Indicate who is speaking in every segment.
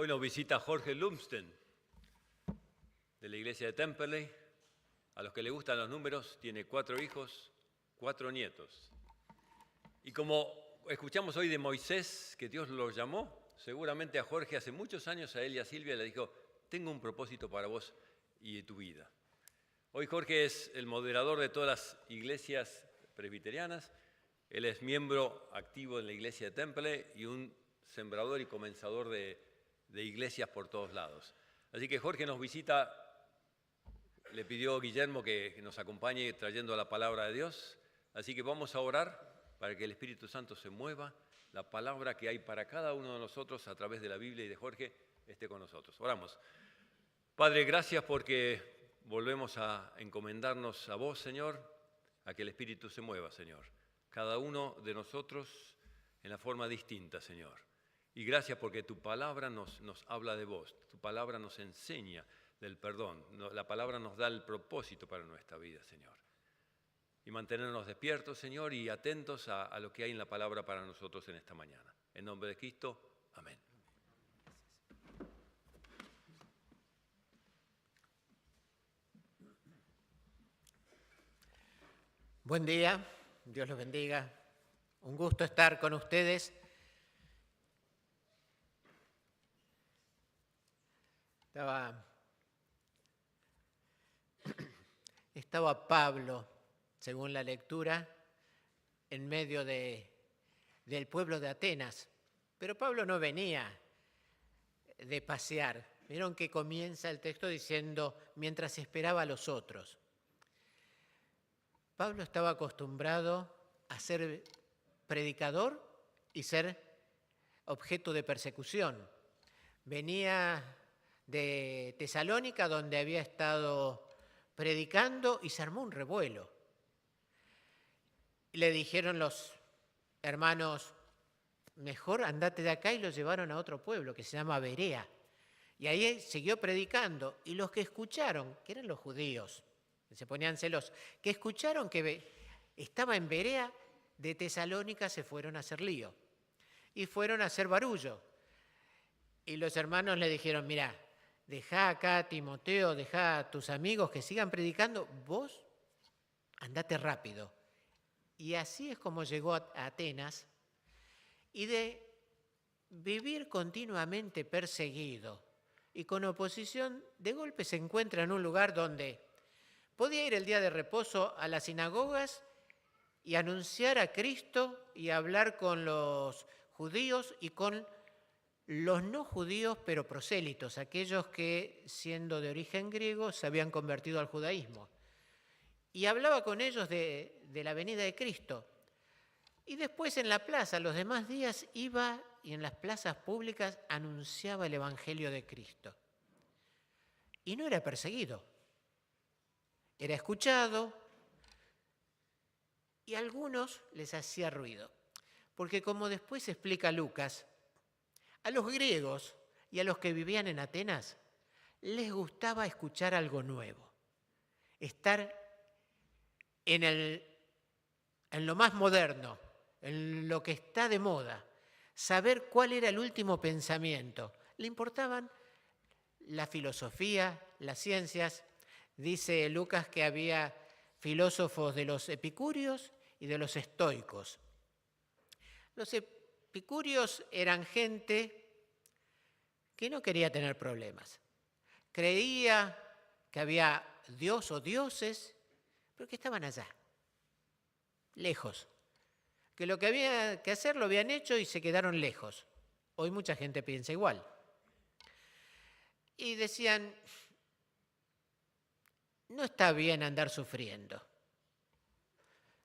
Speaker 1: Hoy nos visita Jorge Lumsden, de la iglesia de Temperley. A los que le gustan los números, tiene 4 hijos, 4 nietos. Y como escuchamos hoy de Moisés, que Dios lo llamó, seguramente a Jorge hace muchos años, a él y a Silvia, le dijo, tengo un propósito para vos y de tu vida. Hoy Jorge es el moderador de todas las iglesias presbiterianas. Él es miembro activo en la iglesia de Temperley y un sembrador y comenzador de iglesias por todos lados. Así que Jorge nos visita, le pidió a Guillermo que nos acompañe trayendo la palabra de Dios. Así que vamos a orar para que el Espíritu Santo se mueva, la palabra que hay para cada uno de nosotros a través de la Biblia y de Jorge esté con nosotros. Oramos. Padre, gracias porque volvemos a encomendarnos a vos, Señor, a que el Espíritu se mueva, Señor. Cada uno de nosotros en la forma distinta, Señor. Y gracias porque tu palabra nos habla de vos, tu palabra nos enseña del perdón, la palabra nos da el propósito para nuestra vida, Señor. Y mantenernos despiertos, Señor, y atentos a lo que hay en la palabra para nosotros en esta mañana. En nombre de Cristo, amén.
Speaker 2: Buen día, Dios los bendiga. Un gusto estar con ustedes. Estaba Pablo, según la lectura, en medio del pueblo de Atenas. Pero Pablo no venía de pasear. Vieron que comienza el texto diciendo, mientras esperaba a los otros. Pablo estaba acostumbrado a ser predicador y ser objeto de persecución. Venía de Tesalónica, donde había estado predicando y se armó un revuelo. Le dijeron los hermanos, mejor andate de acá, y lo llevaron a otro pueblo que se llama Berea. Y ahí siguió predicando, y los que escucharon, que eran los judíos, que se ponían celosos, que escucharon que estaba en Berea, de Tesalónica se fueron a hacer lío y fueron a hacer barullo. Y los hermanos le dijeron, mirá, dejá acá a Timoteo, dejá a tus amigos que sigan predicando, vos andate rápido. Y así es como llegó a Atenas, y de vivir continuamente perseguido y con oposición, de golpe se encuentra en un lugar donde podía ir el día de reposo a las sinagogas y anunciar a Cristo y hablar con los judíos y con los no judíos, pero prosélitos, aquellos que, siendo de origen griego, se habían convertido al judaísmo. Y hablaba con ellos de la venida de Cristo. Y después en la plaza, los demás días, iba y en las plazas públicas anunciaba el Evangelio de Cristo. Y no era perseguido. Era escuchado y a algunos les hacía ruido. Porque como después explica Lucas, a los griegos y a los que vivían en Atenas les gustaba escuchar algo nuevo, estar en lo más moderno, en lo que está de moda, saber cuál era el último pensamiento. Le importaban la filosofía, las ciencias. Dice Lucas que había filósofos de los epicúreos y de los estoicos. Los epicúreos eran gente que no quería tener problemas. Creía que había Dios o dioses, pero que estaban allá, lejos. Que lo que había que hacer lo habían hecho y se quedaron lejos. Hoy mucha gente piensa igual. Y decían, no está bien andar sufriendo.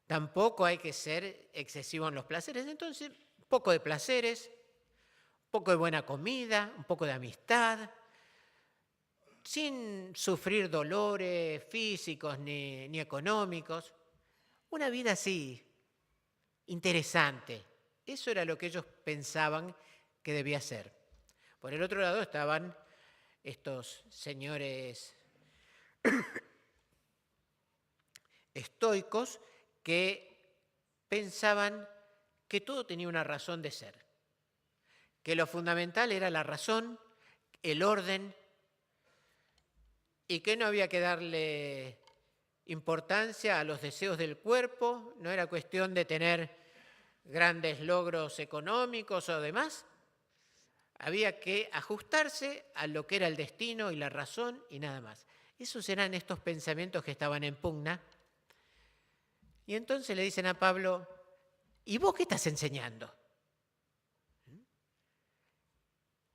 Speaker 2: Tampoco hay que ser excesivo en los placeres. Entonces, un poco de placeres, un poco de buena comida, un poco de amistad, sin sufrir dolores físicos ni económicos. Una vida así, interesante. Eso era lo que ellos pensaban que debía ser. Por el otro lado estaban estos señores estoicos que pensaban que todo tenía una razón de ser, que lo fundamental era la razón, el orden y que no había que darle importancia a los deseos del cuerpo, no era cuestión de tener grandes logros económicos o demás. Había que ajustarse a lo que era el destino y la razón y nada más. Esos eran estos pensamientos que estaban en pugna. Y entonces le dicen a Pablo, ¿y vos qué estás enseñando?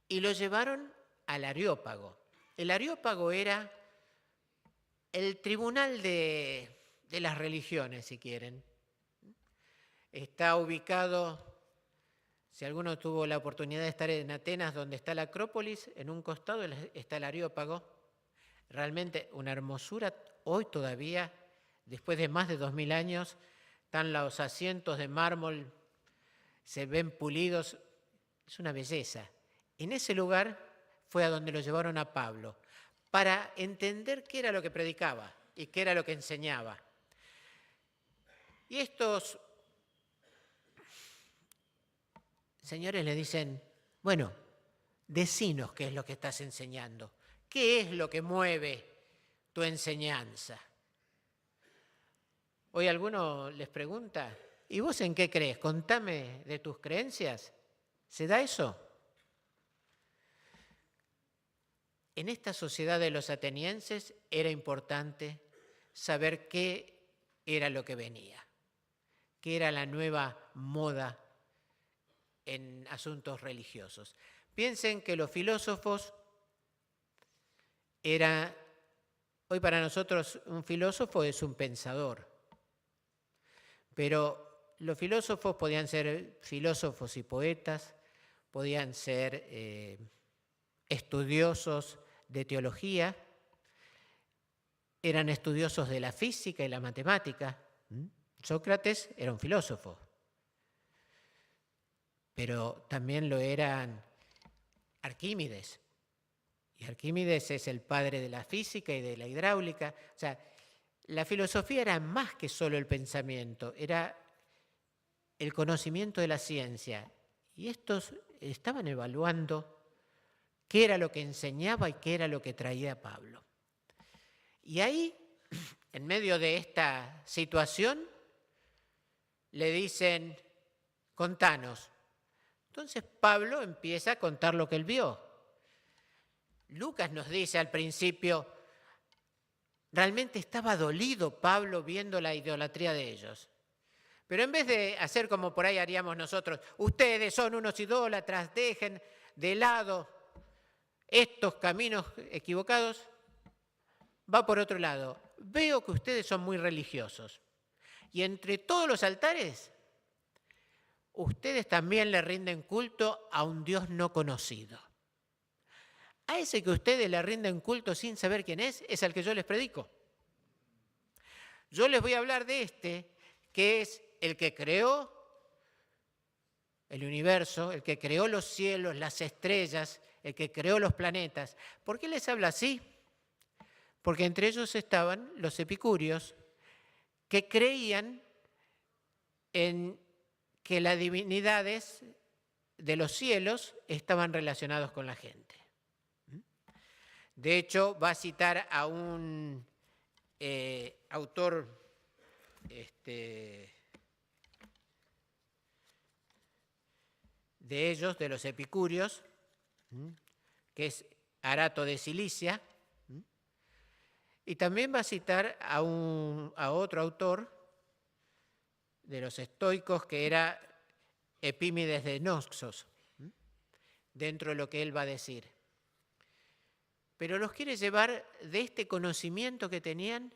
Speaker 2: Y lo llevaron al Areópago. El Areópago era el tribunal de las religiones, si quieren. Está ubicado, si alguno tuvo la oportunidad de estar en Atenas, donde está la Acrópolis, en un costado está el Areópago. Realmente una hermosura. Hoy todavía, después de más de 2000 años, están los asientos de mármol, se ven pulidos. Es una belleza. En ese lugar fue a donde lo llevaron a Pablo, para entender qué era lo que predicaba y qué era lo que enseñaba. Y estos señores le dicen, bueno, decinos qué es lo que estás enseñando, qué es lo que mueve tu enseñanza. Hoy alguno les pregunta, ¿y vos en qué crees? Contame de tus creencias. ¿Se da eso? En esta sociedad de los atenienses era importante saber qué era lo que venía, qué era la nueva moda en asuntos religiosos. Piensen que los filósofos hoy para nosotros un filósofo es un pensador, pero los filósofos podían ser filósofos y poetas, podían ser estudiosos de teología, eran estudiosos de la física y la matemática. Sócrates era un filósofo, pero también lo eran Arquímedes. Y Arquímedes es el padre de la física y de la hidráulica. O sea, la filosofía era más que solo el pensamiento, era el conocimiento de la ciencia. Y estos estaban evaluando qué era lo que enseñaba y qué era lo que traía Pablo. Y ahí, en medio de esta situación, le dicen, contanos. Entonces Pablo empieza a contar lo que él vio. Lucas nos dice al principio, realmente estaba dolido Pablo viendo la idolatría de ellos. Pero en vez de hacer como por ahí haríamos nosotros, ustedes son unos idólatras, dejen de lado estos caminos equivocados, va por otro lado. Veo que ustedes son muy religiosos. Y entre todos los altares, ustedes también le rinden culto a un Dios no conocido. A ese que ustedes le rinden culto sin saber quién es al que yo les predico. Yo les voy a hablar de este, que es el que creó el universo, el que creó los cielos, las estrellas, el que creó los planetas. ¿Por qué les habla así? Porque entre ellos estaban los epicúreos, que creían en que las divinidades de los cielos estaban relacionados con la gente. De hecho, va a citar a un autor de ellos, de los epicúreos, que es Arato de Cilicia, y también va a citar a otro autor de los estoicos, que era Epímenes de Noxos, dentro de lo que él va a decir. Pero los quiere llevar de este conocimiento que tenían,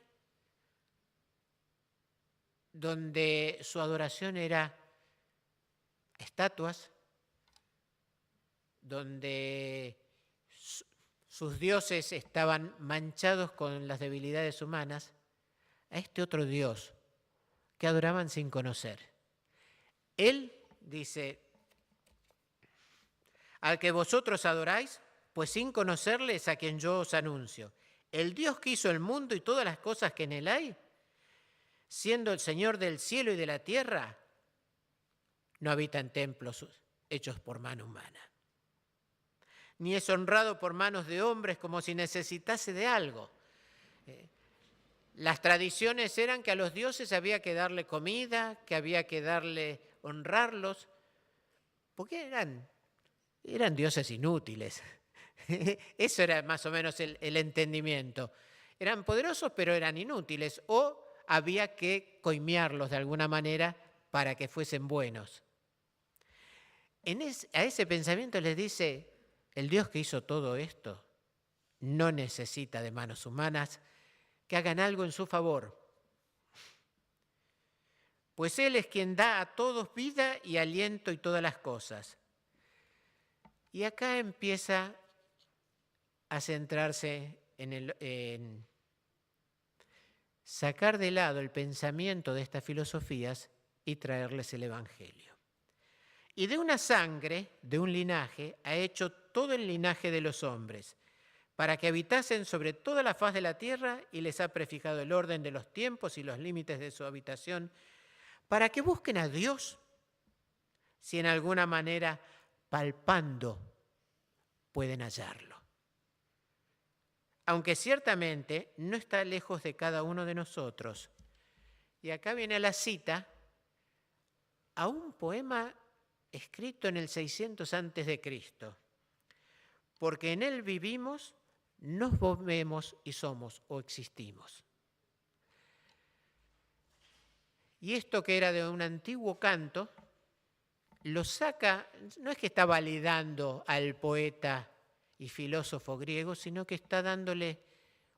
Speaker 2: donde su adoración era estatuas, donde sus dioses estaban manchados con las debilidades humanas, a este otro Dios que adoraban sin conocer. Él dice, al que vosotros adoráis, pues sin conocerles a quien yo os anuncio. El Dios que hizo el mundo y todas las cosas que en él hay, siendo el Señor del cielo y de la tierra, no habita en templos hechos por mano humana. ni es honrado por manos de hombres como si necesitase de algo. Las tradiciones eran que a los dioses había que darle comida, que había que honrarlos, porque eran dioses inútiles. Eso era más o menos el entendimiento. Eran poderosos, pero eran inútiles, o había que coimearlos de alguna manera para que fuesen buenos. A ese pensamiento les dice, el Dios que hizo todo esto no necesita de manos humanas que hagan algo en su favor. Pues Él es quien da a todos vida y aliento y todas las cosas. Y acá empieza a centrarse en sacar de lado el pensamiento de estas filosofías y traerles el Evangelio. Y de una sangre, de un linaje, ha hecho todo el linaje de los hombres, para que habitasen sobre toda la faz de la tierra, y les ha prefijado el orden de los tiempos y los límites de su habitación, para que busquen a Dios, si en alguna manera, palpando, pueden hallarlo. Aunque ciertamente no está lejos de cada uno de nosotros. Y acá viene la cita a un poema escrito en el 600 a.C., porque en él vivimos, nos movemos y somos o existimos. Y esto, que era de un antiguo canto, lo saca, no es que está validando al poeta y filósofo griego, sino que está dándole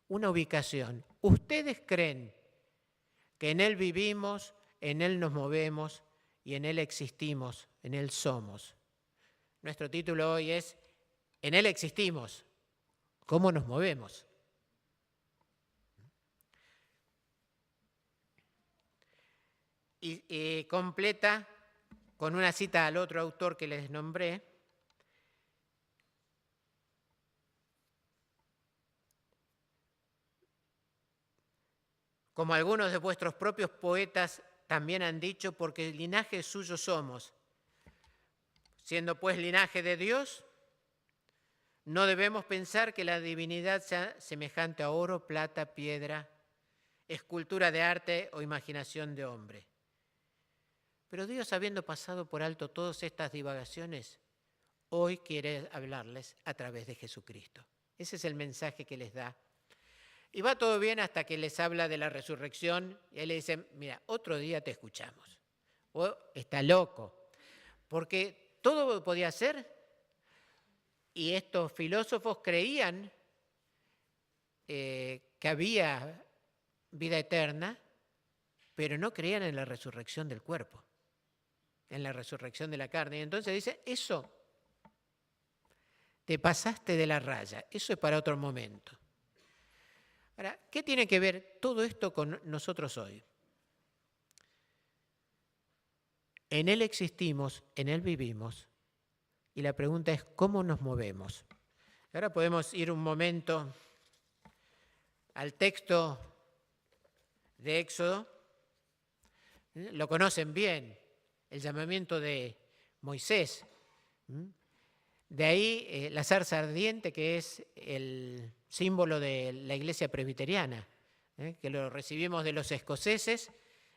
Speaker 2: una ubicación. Ustedes creen que en él vivimos, en él nos movemos y en él existimos, en él somos. Nuestro título hoy es En él existimos. ¿Cómo nos movemos? Y completa con una cita al otro autor que les nombré. Como algunos de vuestros propios poetas también han dicho, porque el linaje suyo somos. Siendo pues linaje de Dios, no debemos pensar que la divinidad sea semejante a oro, plata, piedra, escultura de arte o imaginación de hombre. Pero Dios, habiendo pasado por alto todas estas divagaciones, hoy quiere hablarles a través de Jesucristo. Ese es el mensaje que les da. Y va todo bien hasta que les habla de la resurrección y él le dice, mira, otro día te escuchamos. O está loco, porque todo podía ser. Y estos filósofos creían que había vida eterna, pero no creían en la resurrección del cuerpo, en la resurrección de la carne. Y entonces dice, eso te pasaste de la raya, eso es para otro momento. Ahora, ¿qué tiene que ver todo esto con nosotros hoy? En Él existimos, en Él vivimos, y la pregunta es, ¿cómo nos movemos? Ahora podemos ir un momento al texto de Éxodo. Lo conocen bien, el llamamiento de Moisés. De ahí la zarza ardiente, que es el símbolo de la iglesia presbiteriana, que lo recibimos de los escoceses.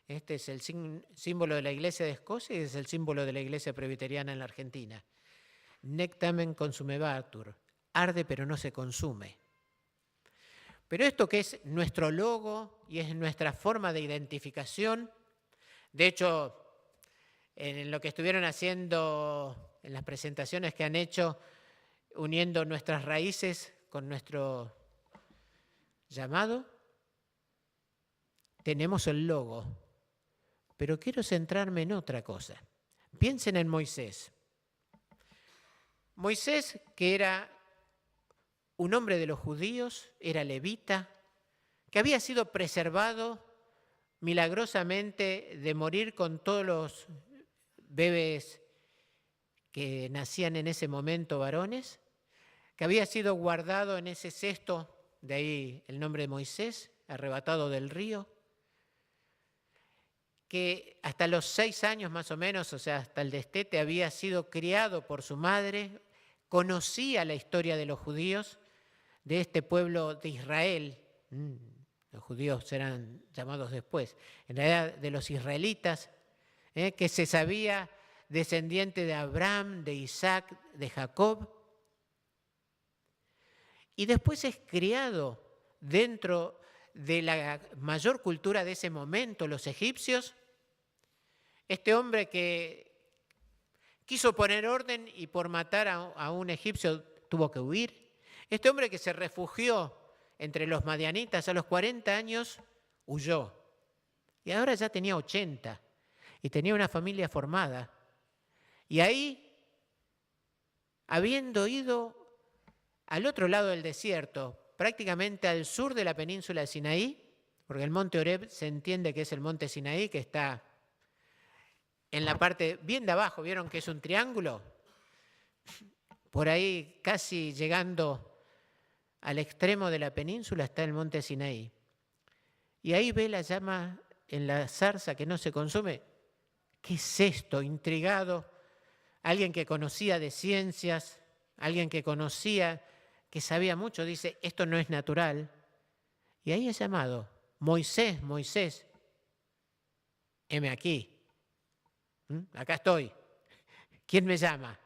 Speaker 2: Este es el símbolo de la iglesia de Escocia y es el símbolo de la iglesia presbiteriana en la Argentina. Nec tamen consumebatur, arde pero no se consume. Pero esto, que es nuestro logo y es nuestra forma de identificación, de hecho, en lo que estuvieron haciendo en las presentaciones que han hecho, uniendo nuestras raíces con nuestro llamado, tenemos el logo. Pero quiero centrarme en otra cosa. Piensen en Moisés. Moisés, que era un hombre de los judíos, era levita, que había sido preservado milagrosamente de morir con todos los bebés que nacían en ese momento varones, que había sido guardado en ese cesto, de ahí el nombre de Moisés, arrebatado del río, que hasta los 6 años más o menos, o sea, hasta el destete, había sido criado por su madre conocía la historia de los judíos, de este pueblo de Israel. Los judíos serán llamados después, en realidad de los israelitas, que se sabía descendiente de Abraham, de Isaac, de Jacob. Y después es criado dentro de la mayor cultura de ese momento, los egipcios. Este hombre que quiso poner orden y por matar a un egipcio tuvo que huir. Este hombre que se refugió entre los madianitas a los 40 años, huyó. Y ahora ya tenía 80 y tenía una familia formada. Y ahí, habiendo ido al otro lado del desierto, prácticamente al sur de la península de Sinaí, porque el monte Horeb se entiende que es el monte Sinaí, que está en la parte bien de abajo, ¿vieron que es un triángulo? Por ahí, casi llegando al extremo de la península, está el monte Sinaí. Y ahí ve la llama en la zarza que no se consume. ¿Qué es esto? Intrigado. Alguien que conocía de ciencias, alguien que conocía, que sabía mucho, dice, esto no es natural. Y ahí es llamado, Moisés, Moisés, heme aquí. Acá estoy. ¿Quién me llama?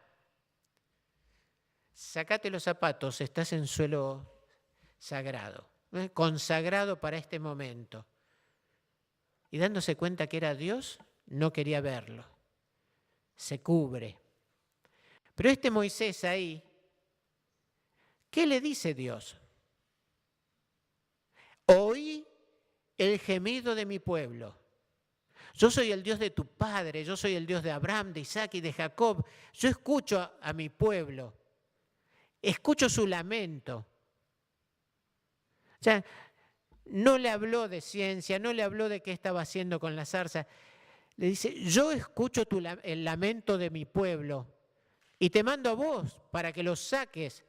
Speaker 2: Sácate los zapatos, estás en suelo sagrado, consagrado para este momento. Y dándose cuenta que era Dios, no quería verlo. Se cubre. Pero este Moisés ahí, ¿qué le dice Dios? Oí el gemido de mi pueblo. Yo soy el Dios de tu padre, yo soy el Dios de Abraham, de Isaac y de Jacob. Yo escucho a mi pueblo, escucho su lamento. O sea, no le habló de ciencia, no le habló de qué estaba haciendo con la zarza. Le dice, yo escucho el lamento de mi pueblo y te mando a vos para que los saques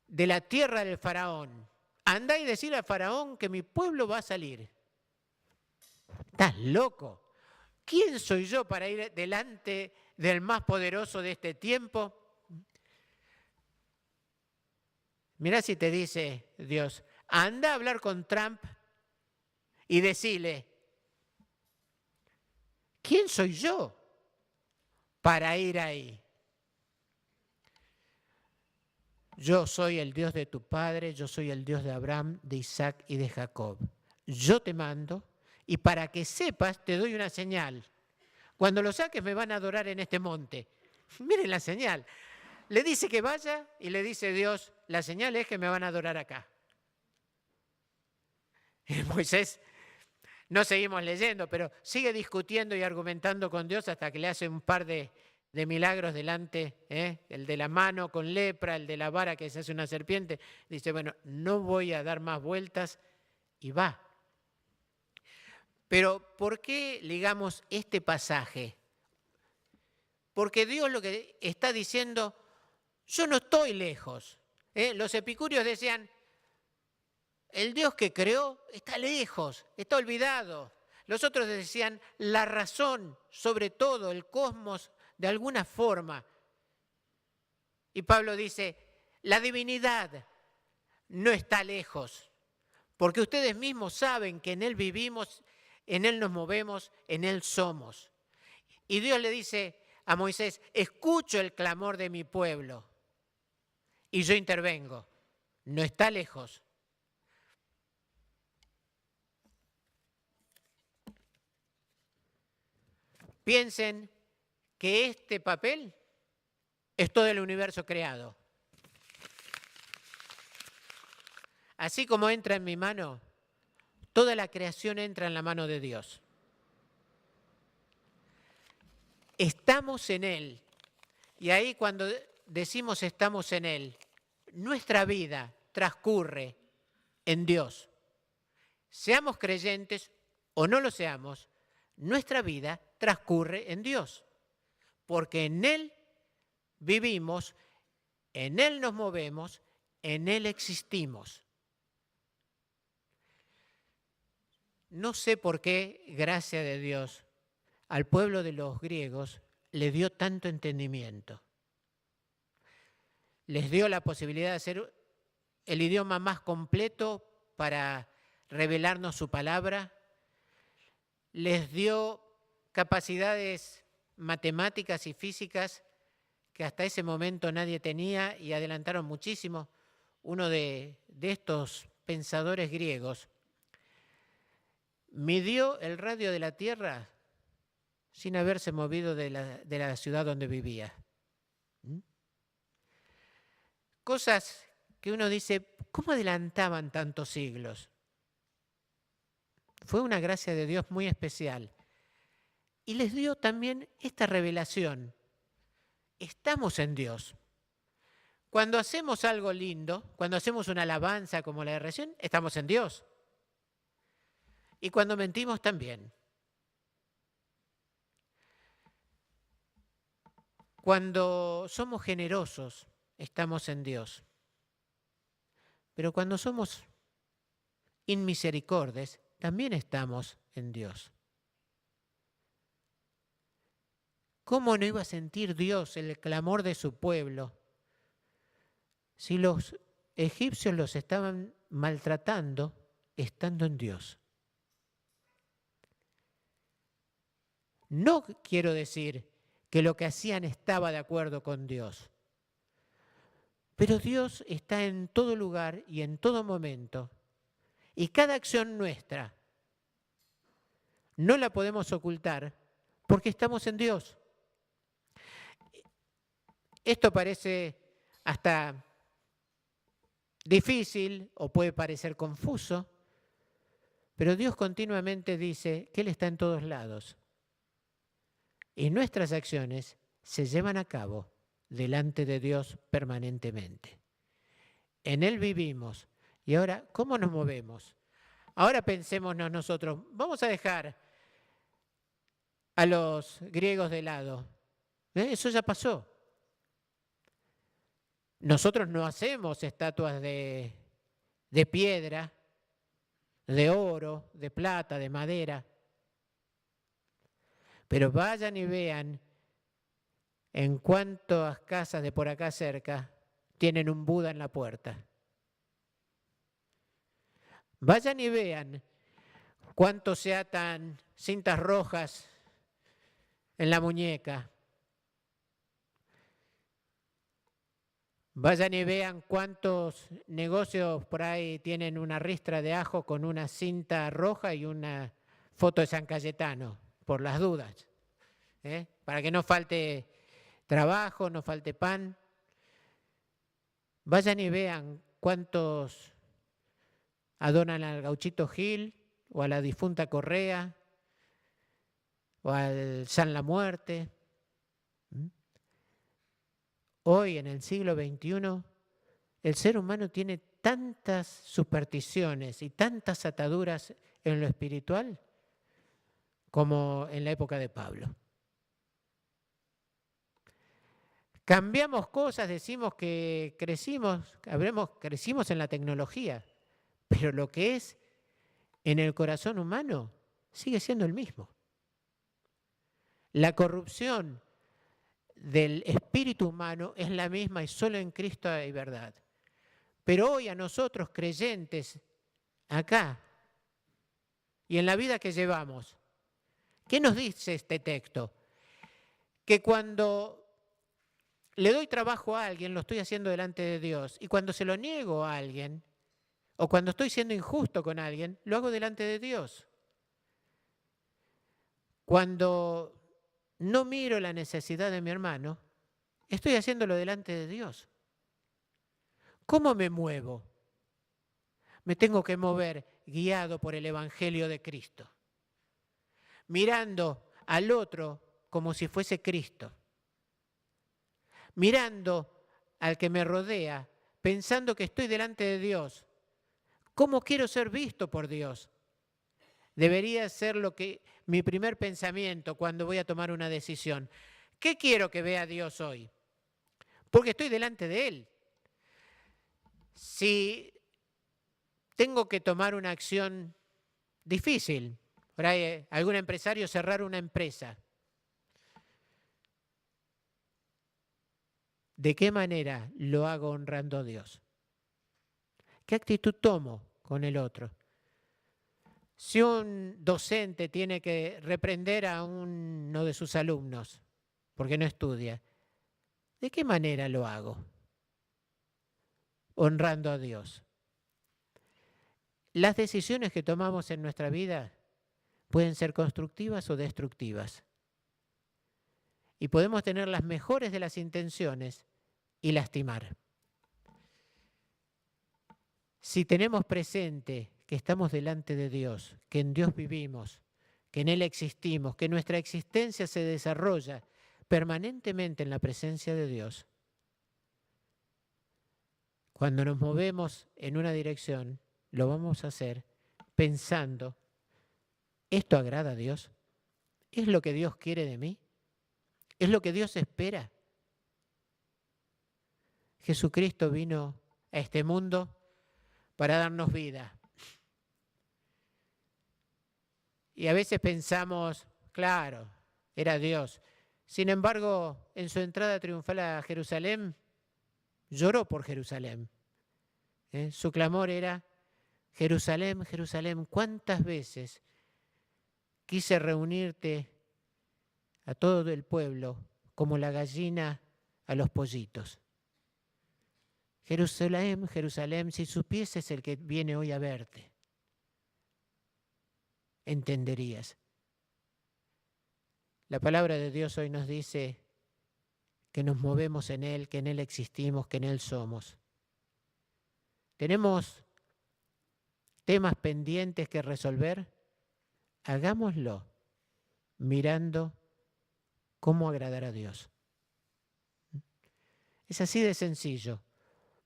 Speaker 2: de la tierra del faraón. Andá y decile al faraón que mi pueblo va a salir. ¿Estás loco? ¿Quién soy yo para ir delante del más poderoso de este tiempo? Mirá si te dice Dios, anda a hablar con Trump y decile, ¿quién soy yo para ir ahí? Yo soy el Dios de tu padre, yo soy el Dios de Abraham, de Isaac y de Jacob. Yo te mando y para que sepas te doy una señal. Cuando lo saques me van a adorar en este monte. Miren la señal. Le dice que vaya y le dice Dios, la señal es que me van a adorar acá. Y Moisés, no seguimos leyendo, pero sigue discutiendo y argumentando con Dios hasta que le hace un par de milagros delante, el de la mano con lepra, el de la vara que se hace una serpiente. Dice, bueno, no voy a dar más vueltas y va. Pero ¿por qué ligamos este pasaje? Porque Dios lo que está diciendo, yo no estoy lejos. Los epicúreos decían, el Dios que creó está lejos, está olvidado. Los otros decían, la razón, sobre todo el cosmos, de alguna forma. Y Pablo dice, la divinidad no está lejos, porque ustedes mismos saben que en Él vivimos, en Él nos movemos, en Él somos. Y Dios le dice a Moisés, escucho el clamor de mi pueblo y yo intervengo, no está lejos. Piensen que este papel es todo el universo creado. Así como entra en mi mano, toda la creación entra en la mano de Dios. Estamos en Él. Y ahí cuando decimos estamos en Él, nuestra vida transcurre en Dios. Seamos creyentes o no lo seamos, nuestra vida transcurre en Dios. Porque en Él vivimos, en Él nos movemos, en Él existimos. No sé por qué, gracia de Dios, al pueblo de los griegos le dio tanto entendimiento. les dio la posibilidad de hacer el idioma más completo para revelarnos su palabra, les dio capacidades matemáticas y físicas que hasta ese momento nadie tenía y adelantaron muchísimo. Uno de estos pensadores griegos midió el radio de la Tierra sin haberse movido de la ciudad donde vivía. Cosas que uno dice, ¿cómo adelantaban tantos siglos? Fue una gracia de Dios muy especial. Y les dio también esta revelación. Estamos en Dios. Cuando hacemos algo lindo, cuando hacemos una alabanza como la de recién, estamos en Dios. Y cuando mentimos también. Cuando somos generosos, estamos en Dios. Pero cuando somos inmisericordes, también estamos en Dios. ¿Cómo no iba a sentir Dios el clamor de su pueblo si los egipcios los estaban maltratando estando en Dios? No quiero decir que lo que hacían estaba de acuerdo con Dios, pero Dios está en todo lugar y en todo momento, y cada acción nuestra no la podemos ocultar porque estamos en Dios. Esto parece hasta difícil o puede parecer confuso, pero Dios continuamente dice que Él está en todos lados. Y nuestras acciones se llevan a cabo delante de Dios permanentemente. En Él vivimos. Y ahora, ¿cómo nos movemos? Ahora pensémonos nosotros, vamos a dejar a los griegos de lado. Eso ya pasó. Nosotros no hacemos estatuas de piedra, de oro, de plata, de madera. Pero vayan y vean en cuántas casas de por acá cerca tienen un Buda en la puerta. Vayan y vean cuántos se atan cintas rojas en la muñeca. Vayan y vean cuántos negocios por ahí tienen una ristra de ajo con una cinta roja y una foto de San Cayetano, por las dudas, para que no falte trabajo, no falte pan. Vayan y vean cuántos adoran al Gauchito Gil o a la difunta Correa o al San La Muerte. Hoy, en el siglo XXI, el ser humano tiene tantas supersticiones y tantas ataduras en lo espiritual como en la época de Pablo. Cambiamos cosas, decimos que crecimos en la tecnología, pero lo que es en el corazón humano sigue siendo el mismo. La corrupción del espíritu humano es la misma y solo en Cristo hay verdad. Pero hoy a nosotros creyentes, acá y en la vida que llevamos, ¿qué nos dice este texto? Que cuando le doy trabajo a alguien, lo estoy haciendo delante de Dios, y cuando se lo niego a alguien, o cuando estoy siendo injusto con alguien, lo hago delante de Dios. Cuando no miro la necesidad de mi hermano, estoy haciéndolo delante de Dios. ¿Cómo me muevo? Me tengo que mover guiado por el Evangelio de Cristo, mirando al otro como si fuese Cristo, mirando al que me rodea, pensando que estoy delante de Dios. ¿Cómo quiero ser visto por Dios? Debería ser mi primer pensamiento cuando voy a tomar una decisión. ¿Qué quiero que vea Dios hoy? Porque estoy delante de Él. Si tengo que tomar una acción difícil, por ahí algún empresario cerrar una empresa, ¿De qué manera lo hago honrando a Dios? ¿Qué actitud tomo con el otro? Si un docente tiene que reprender a uno de sus alumnos porque no estudia, ¿de qué manera lo hago? Honrando a Dios. Las decisiones que tomamos en nuestra vida pueden ser constructivas o destructivas. Y podemos tener las mejores de las intenciones y lastimar. Si tenemos presente que estamos delante de Dios, que en Dios vivimos, que en Él existimos, que nuestra existencia se desarrolla permanentemente en la presencia de Dios, cuando nos movemos en una dirección, lo vamos a hacer pensando, ¿esto agrada a Dios? ¿Es lo que Dios quiere de mí? ¿Es lo que Dios espera? Jesucristo vino a este mundo para darnos vida. Y a veces pensamos, claro, era Dios. Sin embargo, en su entrada triunfal a Jerusalén, lloró por Jerusalén. Su clamor era, Jerusalén, Jerusalén, ¿cuántas veces quise reunirte a todo el pueblo como la gallina a los pollitos? Jerusalén, Jerusalén, si supieses el que viene hoy a verte, entenderías. La palabra de Dios hoy nos dice que nos movemos en Él, que en Él existimos, que en Él somos. Tenemos temas pendientes que resolver, hagámoslo mirando cómo agradar a Dios. Es así de sencillo.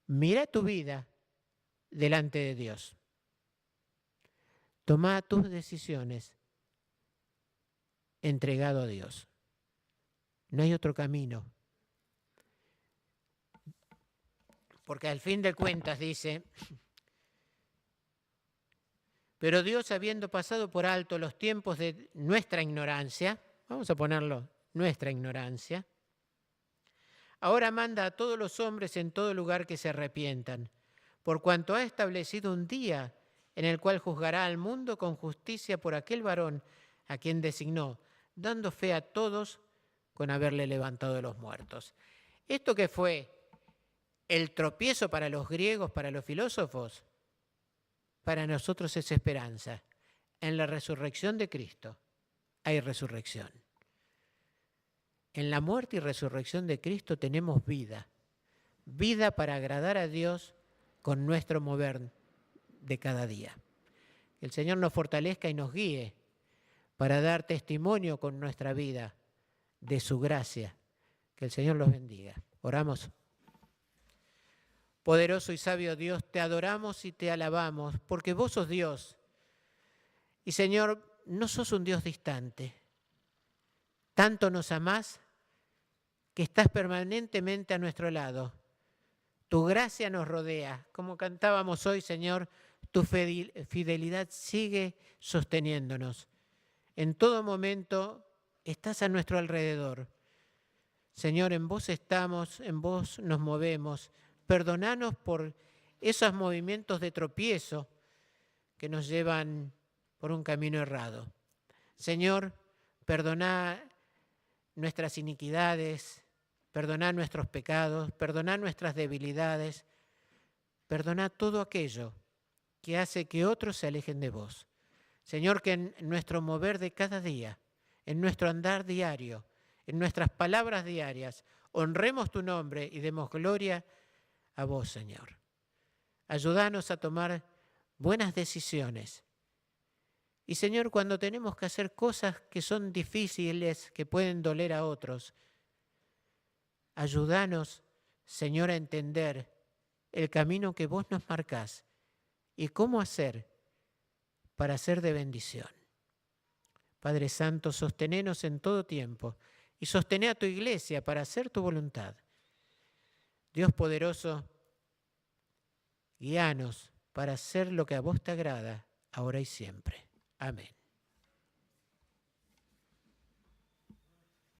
Speaker 2: Mira tu vida delante de Dios. Toma tus decisiones entregado a Dios. No hay otro camino. Porque al fin de cuentas dice, pero Dios, habiendo pasado por alto los tiempos de nuestra ignorancia, vamos a ponerlo, nuestra ignorancia, ahora manda a todos los hombres en todo lugar que se arrepientan, por cuanto ha establecido un día en el cual juzgará al mundo con justicia por aquel varón a quien designó, dando fe a todos con haberle levantado de los muertos. Esto que fue el tropiezo para los griegos, para los filósofos, para nosotros es esperanza. En la resurrección de Cristo hay resurrección. En la muerte y resurrección de Cristo tenemos vida. Vida para agradar a Dios con nuestro mover de cada día. Que el Señor nos fortalezca y nos guíe para dar testimonio con nuestra vida de su gracia. Que el Señor los bendiga. Oramos. Poderoso y sabio Dios, te adoramos y te alabamos, porque vos sos Dios. Y Señor, no sos un Dios distante. Tanto nos amás que estás permanentemente a nuestro lado. Tu gracia nos rodea. Como cantábamos hoy, Señor, tu fidelidad sigue sosteniéndonos. En todo momento estás a nuestro alrededor. Señor, en vos estamos, en vos nos movemos. Perdonanos por esos movimientos de tropiezo que nos llevan por un camino errado. Señor, perdona nuestras iniquidades, perdona nuestros pecados, perdona nuestras debilidades, perdona todo aquello que hace que otros se alejen de vos. Señor, que en nuestro mover de cada día, en nuestro andar diario, en nuestras palabras diarias, honremos tu nombre y demos gloria a vos, Señor. Ayúdanos a tomar buenas decisiones. Y, Señor, cuando tenemos que hacer cosas que son difíciles, que pueden doler a otros, ayúdanos, Señor, a entender el camino que vos nos marcás y cómo hacer para ser de bendición. Padre Santo, sostenenos en todo tiempo y sostené a tu iglesia para hacer tu voluntad. Dios poderoso, guíanos para hacer lo que a vos te agrada, ahora y siempre. Amén.